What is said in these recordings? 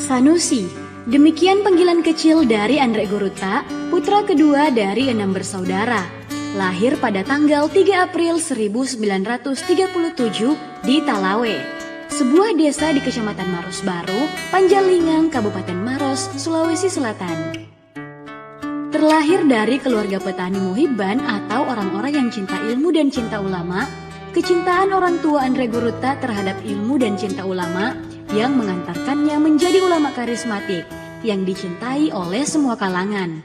Sanusi. Demikian panggilan kecil dari Andre Guruta, putra kedua dari 6 bersaudara. Lahir pada tanggal 3 April 1937 di Talawe, sebuah desa di Kecamatan Maros Baru, Panjalingang, Kabupaten Maros, Sulawesi Selatan. Terlahir dari keluarga petani muhibban atau orang-orang yang cinta ilmu dan cinta ulama, kecintaan orang tua Andre Guruta terhadap ilmu dan cinta ulama yang mengantarkannya menjadi ulama karismatik yang dicintai oleh semua kalangan.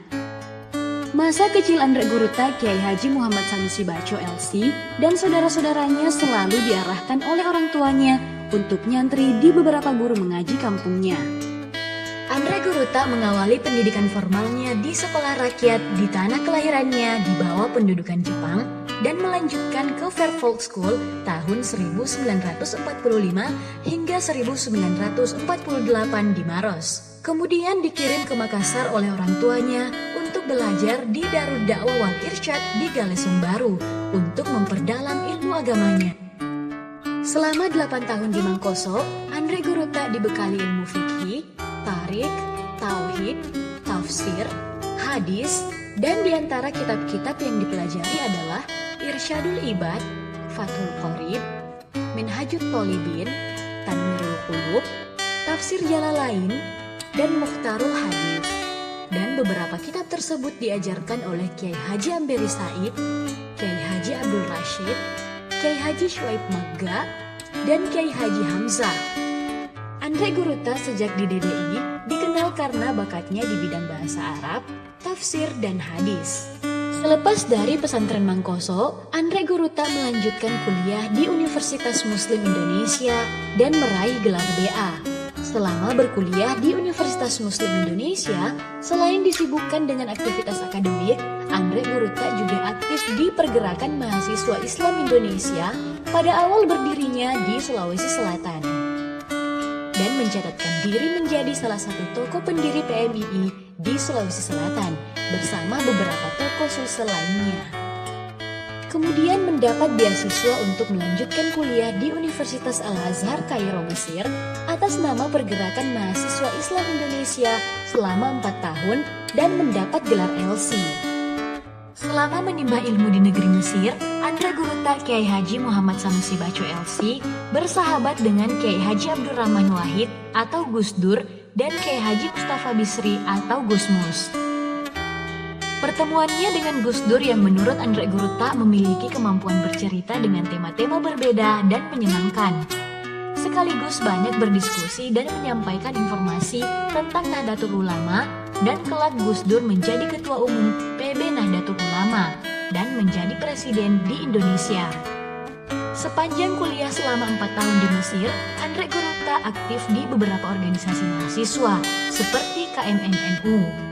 Masa kecil Andre Guruta, Kiai Haji Muhammad Sanusi Baco LC dan saudara-saudaranya selalu diarahkan oleh orang tuanya untuk nyantri di beberapa guru mengaji kampungnya. Andre Guruta mengawali pendidikan formalnya di sekolah rakyat di tanah kelahirannya di bawah pendudukan Jepang dan melanjutkan ke Fairfield School tahun 1945 hingga 1948 di Maros. Kemudian dikirim ke Makassar oleh orang tuanya untuk belajar di Darud Dakwah Wal Irsyad di Galesung Baru untuk memperdalam ilmu agamanya. Selama 8 tahun di Mangkoso, Andre Guruta dibekali ilmu fikih, tarik, tauhid, tafsir, hadis, dan diantara kitab-kitab yang dipelajari adalah Irsyadul Ibad, Fathul Qorib, Minhajut Thalibin, Tanwirul Qulub, Tafsir Jalalain, dan Mukhtarul Hadis. Dan beberapa kitab tersebut diajarkan oleh Kiai Haji Amberi Said, Kiai Haji Abdul Rashid, Kiai Haji Syuaib Magga, dan Kiai Haji Hamzah. Andre Guruta sejak di DDI dikenal karena bakatnya di bidang bahasa Arab, tafsir, dan hadis. Selepas dari pesantren Mangkoso, Andre Guruta melanjutkan kuliah di Universitas Muslim Indonesia dan meraih gelar BA. Selama berkuliah di Universitas Muslim Indonesia, selain disibukkan dengan aktivitas akademik, Andre Guruta juga aktif di pergerakan mahasiswa Islam Indonesia pada awal berdirinya di Sulawesi Selatan, dan mencatatkan diri menjadi salah satu tokoh pendiri PMII di Sulawesi Selatan bersama beberapa tokoh Sulsel lainnya. Kemudian mendapat beasiswa untuk melanjutkan kuliah di Universitas Al-Azhar Kairo, Mesir atas nama Pergerakan Mahasiswa Islam Indonesia selama 4 tahun dan mendapat gelar LC. Selama menimba ilmu di negeri Mesir, Andre Guruta Kiai Haji Muhammad Sanusi Baco LC bersahabat dengan Kiai Haji Abdurrahman Wahid atau Gus Dur dan Kiai Haji Mustafa Bisri atau Gus Mus. Pertemuannya dengan Gus Dur yang menurut Andre Guruta memiliki kemampuan bercerita dengan tema-tema berbeda dan menyenangkan. Sekaligus banyak berdiskusi dan menyampaikan informasi tentang Nahdlatul Ulama, dan kelak Gus Dur menjadi Ketua Umum PB Nahdlatul Ulama dan menjadi Presiden di Indonesia. Sepanjang kuliah selama 4 tahun di Mesir, Andre Guruta aktif di beberapa organisasi mahasiswa seperti KMNNU.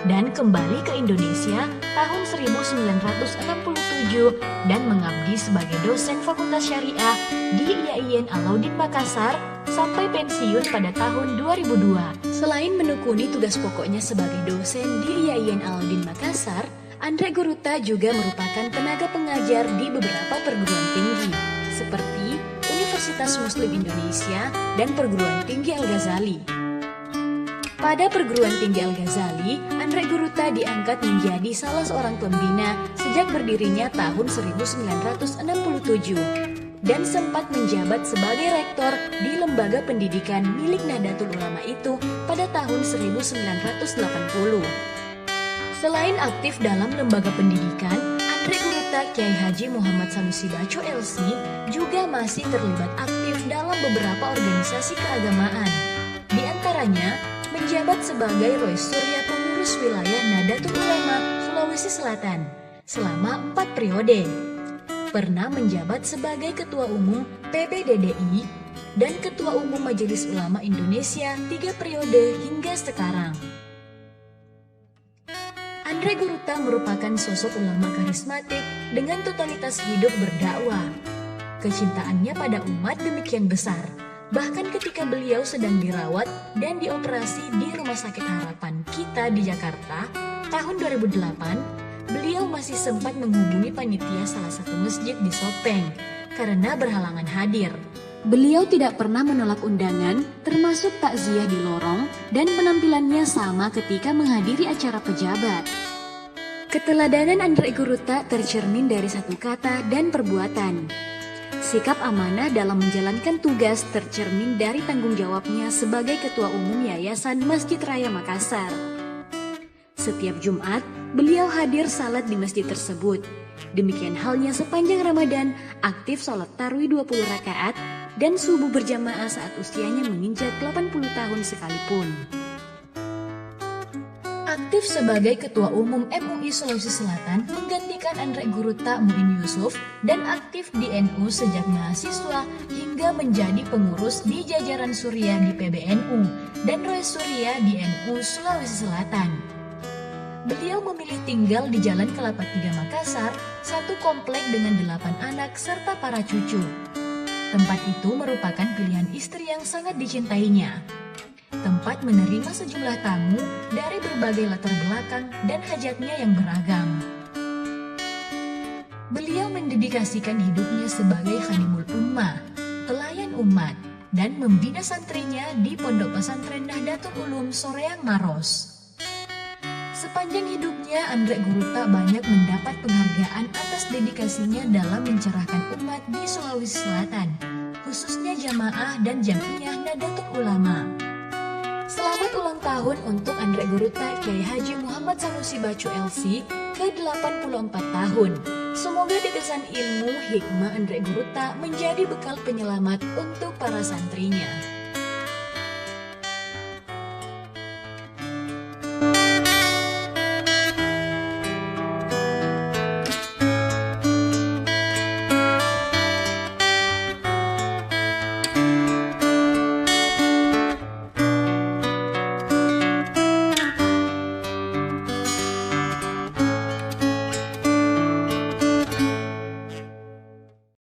Dan kembali ke Indonesia tahun 1967 dan mengabdi sebagai dosen Fakultas Syariah di IAIN Alauddin Makassar sampai pensiun pada tahun 2002. Selain menekuni tugas pokoknya sebagai dosen di IAIN Alauddin Makassar, Andre Guruta juga merupakan tenaga pengajar di beberapa perguruan tinggi seperti Universitas Muslim Indonesia dan Perguruan Tinggi Al-Ghazali. Pada Perguruan Tinggi Al-Ghazali, Andre Guruta diangkat menjadi salah seorang pembina sejak berdirinya tahun 1967 dan sempat menjabat sebagai rektor di lembaga pendidikan milik Nahdlatul Ulama itu pada tahun 1980. Selain aktif dalam lembaga pendidikan, Andre Guruta Kiai Haji Muhammad Sanusi Baco LC juga masih terlibat aktif dalam beberapa organisasi keagamaan. Di antaranya, menjabat sebagai Rois Surya Pengurus Wilayah Nahdlatul Ulama Sulawesi Selatan selama 4 periode. Pernah menjabat sebagai Ketua Umum PBDDI dan Ketua Umum Majelis Ulama Indonesia 3 periode hingga sekarang. Andre Guruta merupakan sosok ulama karismatik dengan totalitas hidup berdakwah. Kecintaannya pada umat demikian besar. Bahkan ketika beliau sedang dirawat dan dioperasi di Rumah Sakit Harapan Kita di Jakarta tahun 2008, beliau masih sempat menghubungi panitia salah satu masjid di Sopeng karena berhalangan hadir. Beliau tidak pernah menolak undangan, termasuk takziah di lorong, dan penampilannya sama ketika menghadiri acara pejabat. Keteladanan Anggrek Guruta tercermin dari satu kata dan perbuatan. Sikap amanah dalam menjalankan tugas tercermin dari tanggung jawabnya sebagai Ketua Umum Yayasan Masjid Raya Makassar. Setiap Jumat, beliau hadir salat di masjid tersebut. Demikian halnya sepanjang Ramadan, aktif sholat tarawih 20 rakaat, dan subuh berjamaah saat usianya menginjak 80 tahun sekalipun. Aktif sebagai Ketua Umum MUI Sulawesi Selatan menggantikan Anggrek Guruta Muin Yusuf dan aktif di NU sejak mahasiswa hingga menjadi pengurus di jajaran Surya di PBNU dan Roy Surya di NU Sulawesi Selatan. Beliau memilih tinggal di Jalan Kelapa 3 Makassar, satu komplek dengan 8 anak serta para cucu. Tempat itu merupakan pilihan istri yang sangat dicintainya. Tempat menerima sejumlah tamu dari berbagai latar belakang dan hajatnya yang beragam. Beliau mendedikasikan hidupnya sebagai Khadimul Ummah, pelayan umat, dan membina santrinya di Pondok Pesantren Nahdlatul Ulum Soreang Maros. Sepanjang hidupnya, Anggrek Guruta banyak mendapat penghargaan atas dedikasinya dalam mencerahkan umat di Sulawesi Selatan, khususnya jamaah dan jamiah Nahdlatul Ulama. Selamat ulang tahun untuk Anggrek Guruta Kiai Haji Muhammad Sanusi Bacu LC ke-84 tahun. Semoga dekesan ilmu hikmah Anggrek Guruta menjadi bekal penyelamat untuk para santrinya.